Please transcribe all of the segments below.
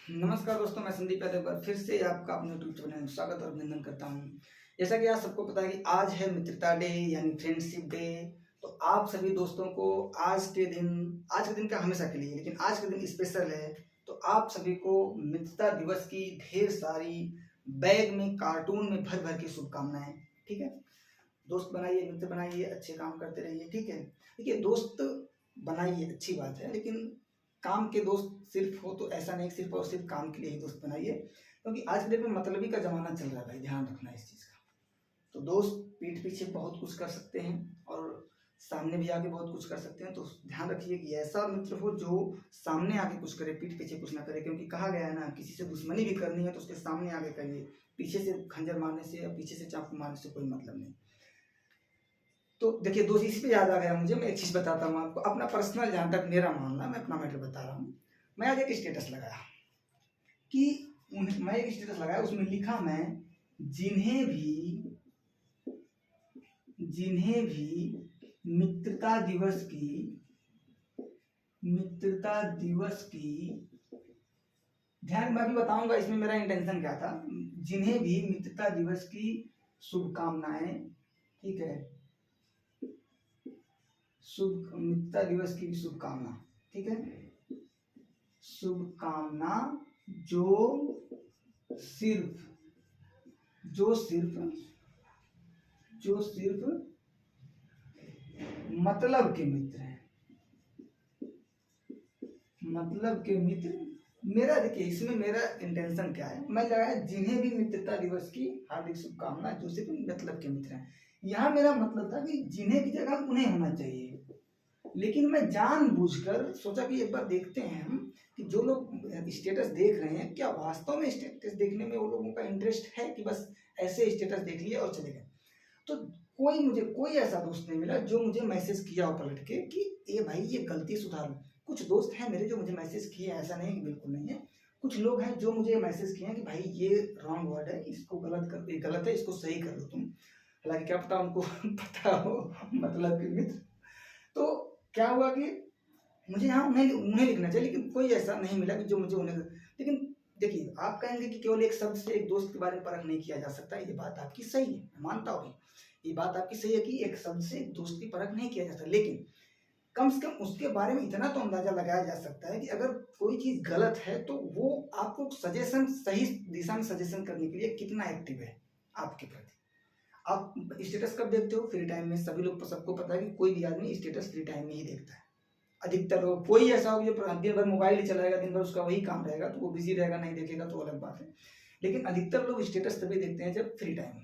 नमस्कार दोस्तों, मैं संदीप यादव पर फिर से आपका अपने यूट्यूब चैनल में स्वागत और अभिनंदन करता हूं। जैसा कि आप सबको पता है कि आज है मित्रता डे यानी फ्रेंडशिप डे। तो आप सभी दोस्तों को आज के दिन का हमेशा के लिए, लेकिन आज के दिन स्पेशल है। तो आप सभी को मित्रता दिवस की ढेर सारी बैग में कार्टून में भर भर की शुभकामनाएं। ठीक है, दोस्त बनाइए, मित्र बनाइए, अच्छे काम करते रहिए। ठीक है, देखिए दोस्त बनाइए अच्छी बात है, लेकिन काम के दोस्त सिर्फ हो तो ऐसा नहीं, सिर्फ और सिर्फ काम के लिए ही दोस्त बनाइए, क्योंकि आज के डेट में मतलबी का जमाना चल रहा है भाई, ध्यान रखना इस चीज़ का। तो दोस्त पीठ पीछे बहुत कुछ कर सकते हैं और सामने भी आके बहुत कुछ कर सकते हैं। तो ध्यान रखिए कि ऐसा मित्र हो जो सामने आके कुछ करे, पीठ पीछे कुछ ना करे, क्योंकि कहा गया है ना, किसी से दुश्मनी भी करनी है तो उसके सामने आके करिए, पीछे से खंजर मारने से या पीछे से चाकू मारने से कोई मतलब नहीं। तो देखिए दोस्त, इसी पे याद आ गया मुझे, मैं एक चीज़ बताता हूँ आपको, अपना पर्सनल, जहाँ तक मेरा मानना, मैं अपना मैटर बता रहा हूँ। मैं आज एक स्टेटस लगाया कि मैं एक स्टेटस लगाया, उसमें लिखा मैं जिन्हें भी मित्रता दिवस की ध्यान, मैं भी बताऊंगा इसमें मेरा इंटेंशन क्या था। जिन्हें भी मित्रता दिवस की शुभकामनाएं, ठीक है, मित्रता दिवस की शुभकामना, ठीक है, शुभकामना जो सिर्फ मतलब के मित्र हैं, मतलब के मित्र। मेरा देखिए इसमें मेरा इंटेंशन क्या है, मैं लगाया जिन्हें भी मित्रता दिवस की हार्दिक शुभकामना जो सिर्फ मतलब के मित्र हैं। यहाँ मेरा मतलब था कि जिन्हें की जगह उन्हें होना चाहिए, लेकिन मैं जानबूझकर सोचा कि एक बार देखते हैं हम कि जो लोग स्टेटस देख रहे हैं, क्या वास्तव में स्टेटस देखने में वो लोगों का इंटरेस्ट है कि बस ऐसे स्टेटस देख लिए और चले गए। तो कोई ऐसा दोस्त नहीं मिला जो मुझे मैसेज किया हो पलट के कि ए भाई ये गलती सुधार लो। कुछ दोस्त हैं मेरे जो मुझे मैसेज किए, ऐसा नहीं कि बिल्कुल नहीं है। कुछ लोग हैं जो मुझे मैसेज किए हैं कि भाई ये रॉन्ग वर्ड है, इसको गलत है, इसको सही कर लो तुम। हालांकि क्या पता उनको पता हो मतलब कि मित्र। तो क्या हुआ कि मुझे यहाँ उन्हें लिखना चाहिए, लेकिन कोई ऐसा नहीं मिला कि जो मुझे उन्हें। लेकिन देखिए, आप कहेंगे कि केवल एक शब्द से एक दोस्त के बारे में परख नहीं किया जा सकता, ये बात आपकी सही है, मैं मानता हूँ, ये बात आपकी सही है कि एक शब्द से एक दोस्त की परख नहीं किया जा सकता, लेकिन कम से कम उसके बारे में इतना तो अंदाजा लगाया जा सकता है कि अगर कोई चीज गलत है तो वो आपको सजेशन, सही दिशा में सजेशन करने के लिए कितना एक्टिव है आपके प्रति। आप स्टेटस कब देखते हो? फ्री टाइम में। सभी लोग, सबको पता है कि कोई भी आदमी स्टेटस फ्री टाइम में ही देखता है। अधिकतर लोग, कोई ऐसा हो जो दिन भर मोबाइल ही चलाएगा, दिन भर उसका वही काम रहेगा, तो वो बिजी रहेगा, नहीं देखेगा तो अलग बात है। लेकिन अधिकतर लोग स्टेटस तभी देखते हैं जब फ्री टाइम हो।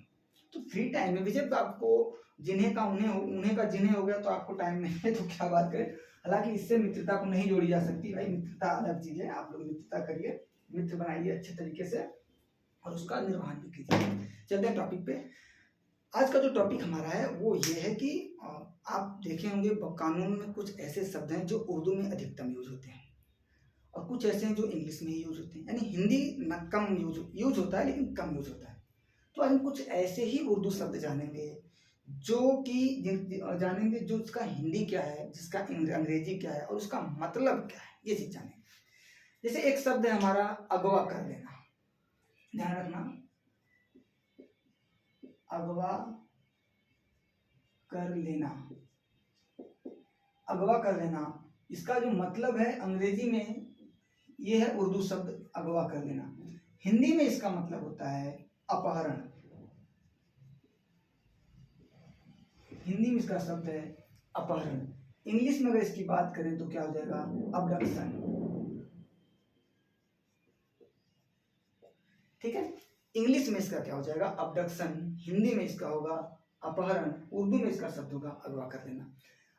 तो फ्री टाइम में भी जब आपको जिन्हें का उन्हें का जिन्हें हो गया तो आपको टाइम नहीं है तो क्या बात करें। हालांकि इससे मित्रता को नहीं जोड़ी जा सकती भाई, मित्रता अलग चीज है। आप लोग मित्रता करिए, मित्र बनाइए अच्छे तरीके से और उसका निर्वहन भी कीजिए। चलते हैं टॉपिक पे। आज का जो टॉपिक हमारा है वो ये है कि आप देखे होंगे कानून में कुछ ऐसे शब्द हैं जो उर्दू में अधिकतम यूज होते हैं और कुछ ऐसे हैं जो इंग्लिश में ही यूज होते हैं, यानी हिंदी न कम यूज होता है लेकिन कम यूज होता है। तो आज हम कुछ ऐसे ही उर्दू शब्द जानेंगे जानेंगे जो उसका हिंदी क्या है, जिसका अंग्रेजी क्या है और उसका मतलब क्या है, ये चीज जानेंगे। जैसे एक शब्द है हमारा अगवा कर लेना, ध्यान रखना, अगवा कर लेना। अगवा कर लेना, इसका जो मतलब है अंग्रेजी में ये है उर्दू शब्द अगवा कर लेना। हिंदी में इसका मतलब होता है अपहरण। हिंदी में इसका शब्द है अपहरण। इंग्लिश में अगर इसकी बात करें तो क्या हो जाएगा? अबडक्शन। ठीक है, इंग्लिश में इसका क्या हो जाएगा? अबडक्शन। हिंदी में इसका होगा अपहरण। उर्दू में इसका शब्द होगा अगवा कर लेना।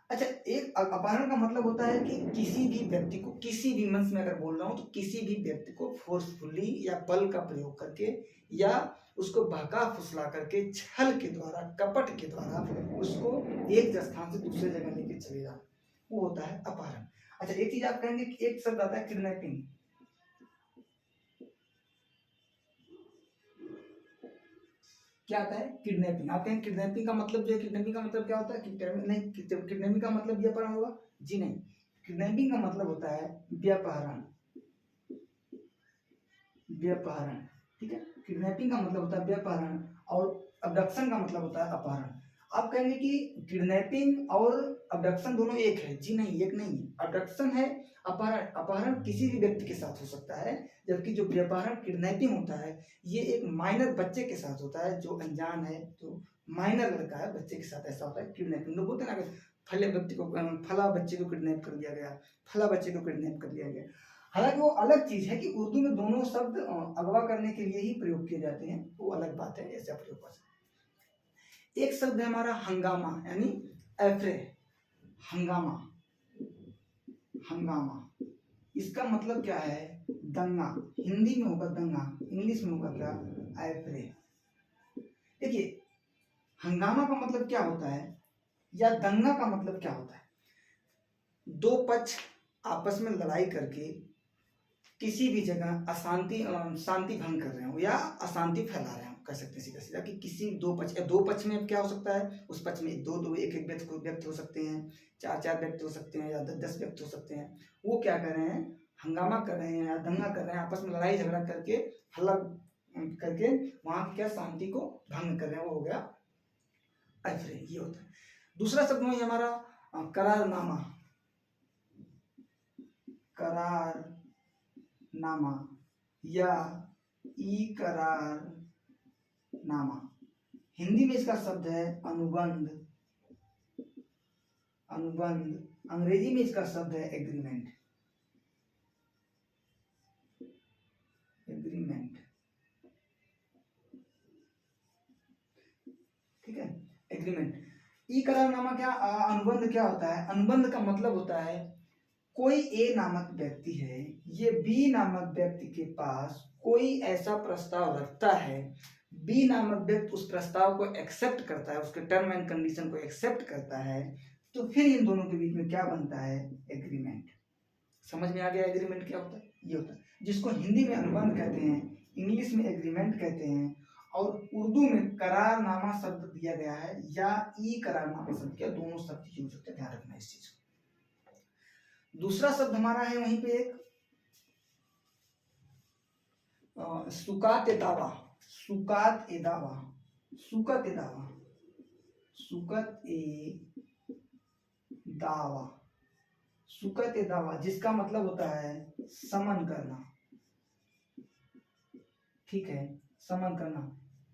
अच्छा, एक अपहरण का मतलब होता है कि किसी भी व्यक्ति को, किसी भी मंच में अगर बोल रहा हूं तो किसी भी व्यक्ति को फोर्सफुली या बल का प्रयोग करके या उसको बहका फुसला करके, छल के द्वारा, कपट के द्वारा उसको एक स्थान से दूसरे जगह लेके चले जाना, वो होता है अपहरण। अच्छा, एक चीज आप कहेंगे कि एक शब्द आता है किडनैपिंग। क्या आता है? किडनैपिंग। आप कहें किडनैपिंग का मतलब जो है, किडनैपिंग का मतलब क्या होता है? नहीं, किडनैपिंग का मतलब व्यापहरण होगा? जी नहीं, किडनैपिंग का मतलब होता है व्यापहरण। व्यपहरण, ठीक है। किडनैपिंग का मतलब होता है व्यपहरण और अबडक्शन का मतलब होता है अपहरण। आप कहेंगे कि किडनैपिंग और अबडक्शन दोनों एक है, जी नहीं, एक नहीं। अबडक्शन है अपहरण, अपहरण किसी भी व्यक्ति के साथ हो सकता है, जबकि जो व्यपहरण किडनैपिंग होता है ये एक माइनर बच्चे के साथ होता है, जो अनजान है, जो माइनर लड़का है, बच्चे के साथ ऐसा होता है किडनैपिंग। लोग बोलते हैं ना कि फले व्यक्ति को, फला बच्चे को किडनैप कर लिया गया, फला बच्चे को किडनैप कर लिया गया। हालांकि वो अलग चीज है कि उर्दू में दोनों शब्द अगवा करने के लिए ही प्रयोग किए जाते हैं, वो अलग बात है, ऐसे प्रयोग कर सकते। एक शब्द है हमारा हंगामा, यानी एफ्रे, हंगामा, हंगामा, इसका मतलब क्या है? दंगा। हिंदी में होगा दंगा, इंग्लिश में होगा क्या? एफ्रे। देखिए हंगामा का मतलब क्या होता है या दंगा का मतलब क्या होता है? दो पक्ष आपस में लड़ाई करके किसी भी जगह अशांति शांति भंग कर रहे हो या अशांति फैला रहे हो, कह सकते हैं सीधा सीधा कि किसी दो पक्ष, या दो पक्ष में क्या हो सकता है, उस पक्ष में दो दो एक एक व्यक्ति हो सकते हैं, चार चार व्यक्ति हो सकते हैं, या 10 व्यक्ति हो सकते हैं। वो क्या कर रहे हैं? हंगामा कर रहे हैं या दंगा कर रहे हैं, आपस में लड़ाई झगड़ा करके, हल्ला करके वहां क्या शांति को भंग कर रहे हैं, वो हो गया एफ्रे, ये होता है। दूसरा शब्द वही हमारा करारनामा, करारनामा या इकरारनामा। हिंदी में इसका शब्द है अनुबंध, अनुबंध। अंग्रेजी में इसका शब्द है एग्रीमेंट, एग्रीमेंट, ठीक है, एग्रीमेंट। इकरारनामा क्या, अनुबंध क्या होता है? अनुबंध का मतलब होता है कोई ए नामक व्यक्ति है, ये बी नामक व्यक्ति के पास कोई ऐसा प्रस्ताव रखता है, बी नामक व्यक्ति उस प्रस्ताव को एक्सेप्ट करता है, उसके टर्म एंड कंडीशन को एक्सेप्ट करता है, तो फिर इन दोनों के बीच में क्या बनता है? एग्रीमेंट। समझ में आ गया एग्रीमेंट क्या होता है? ये होता है, जिसको हिंदी में अनुबंध कहते हैं, इंग्लिश में एग्रीमेंट कहते हैं, और उर्दू में करारनामा शब्द दिया गया है या ई करारनामा शब्द, क्या दोनों शब्द यूज होते हैं, ध्यान रखना इस चीज को। दूसरा शब्द हमारा है वहीं पे एक सुकात ए दावा, सुकात ए दावा, सुकत ए दावा, सुकत ए दावा, सुकत ए दावा, जिसका मतलब होता है समन करना, ठीक है, समन करना।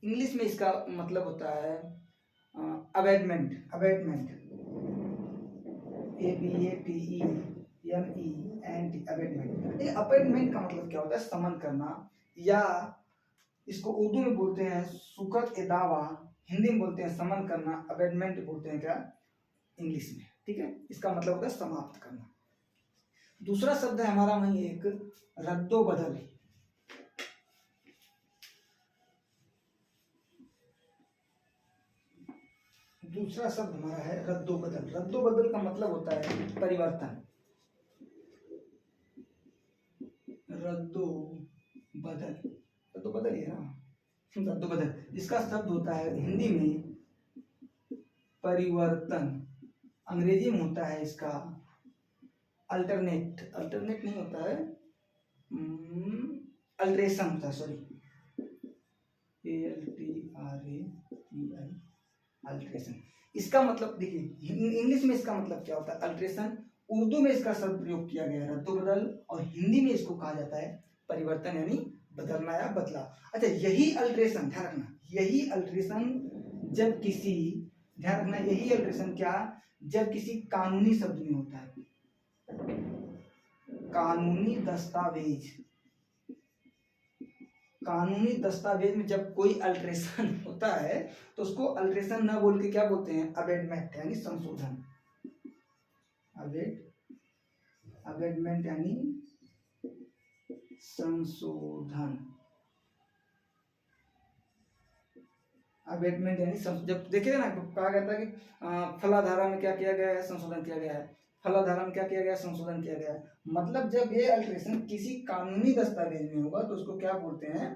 इंग्लिश में इसका मतलब होता है abatement, abatement, ABATEMENT, abatement. Abatement का मतलब क्या होता है? समन करना, या इसको उर्दू में बोलते हैं सुकत ए दावा, हिंदी में बोलते हैं समन करना, अबेटमेंट बोलते हैं क्या? इंग्लिश में, ठीक है। इसका मतलब होता है समाप्त करना। दूसरा शब्द है हमारा वही एक रद्दो बदल, दूसरा शब्द हमारा है रद्दो बदल। रद्दो बदल का मतलब होता है परिवर्तन, रद्दो बदल, रद्दो बदल ही है ना, रद्दो बदल, जिसका शब्द होता है हिंदी में परिवर्तन, अंग्रेजी में होता है इसका अल्टरनेट, अल्टरनेट नहीं होता है, अल्ट्रेशन होता है, सॉरी, ALTRATI, अल्ट्रेशन। इसका मतलब देखिए इंग्लिश में इसका मतलब क्या होता है? अल्ट्रेशन। उर्दू में इसका शब्द प्रयोग किया गया है रद्दो बदल, और हिंदी में इसको कहा जाता है परिवर्तन, यानी बदलना या बदला। अच्छा, यही अल्ट्रेशन, ध्यान रखना, यही अल्ट्रेशन जब किसी, ध्यान रखना, यही अल्ट्रेशन क्या, जब किसी कानूनी शब्द में होता है, कानूनी दस्तावेज, कानूनी दस्तावेज में जब कोई अल्ट्रेशन होता है तो उसको अल्ट्रेशन न बोल के क्या बोलते हैं? अबेंडमेंट, यानी संशोधन, अबेंडमेंट यानी संशोधन, अबेंडमेंट यानी जब देखिए ना, कहा गया था कि फला धारा में क्या किया गया है? संशोधन किया गया है, फला धारा में क्या किया गया? संशोधन किया गया है। मतलब जब ये अल्ट्रेशन किसी कानूनी दस्तावेज में होगा तो उसको क्या बोलते हैं?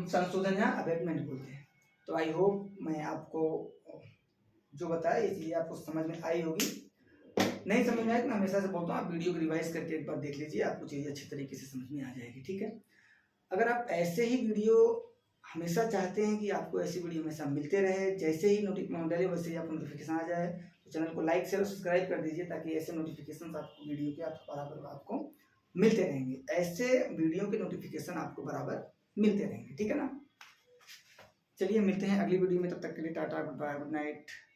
संशोधन या अबेटमेंट बोलते हैं। तो आई होप मैं आपको जो बताया ये चीज़ें आपको समझ में आई होगी। नहीं समझ में आए तो मैं हमेशा से बोलता हूँ आप वीडियो को रिवाइज करके एक बार देख लीजिए, आपको चीज़ें अच्छी तरीके से समझ में आ जाएगी। ठीक है, अगर आप ऐसे ही वीडियो हमेशा चाहते हैं कि आपको ऐसी वीडियो हमेशा मिलते रहे, जैसे ही नोटिफिकेशन डाले वैसे ही आपको नोटिफिकेशन आ जाए, तो चैनल को लाइक शेयर और सब्सक्राइब कर दीजिए, ताकि ऐसे नोटिफिकेशन आपको वीडियो के आप बराबर आपको मिलते रहेंगे, ऐसे वीडियो के नोटिफिकेशन आपको बराबर मिलते रहेंगे। ठीक है ना, चलिए मिलते हैं अगली वीडियो में, तब तक के लिए tata, goodbye, good night.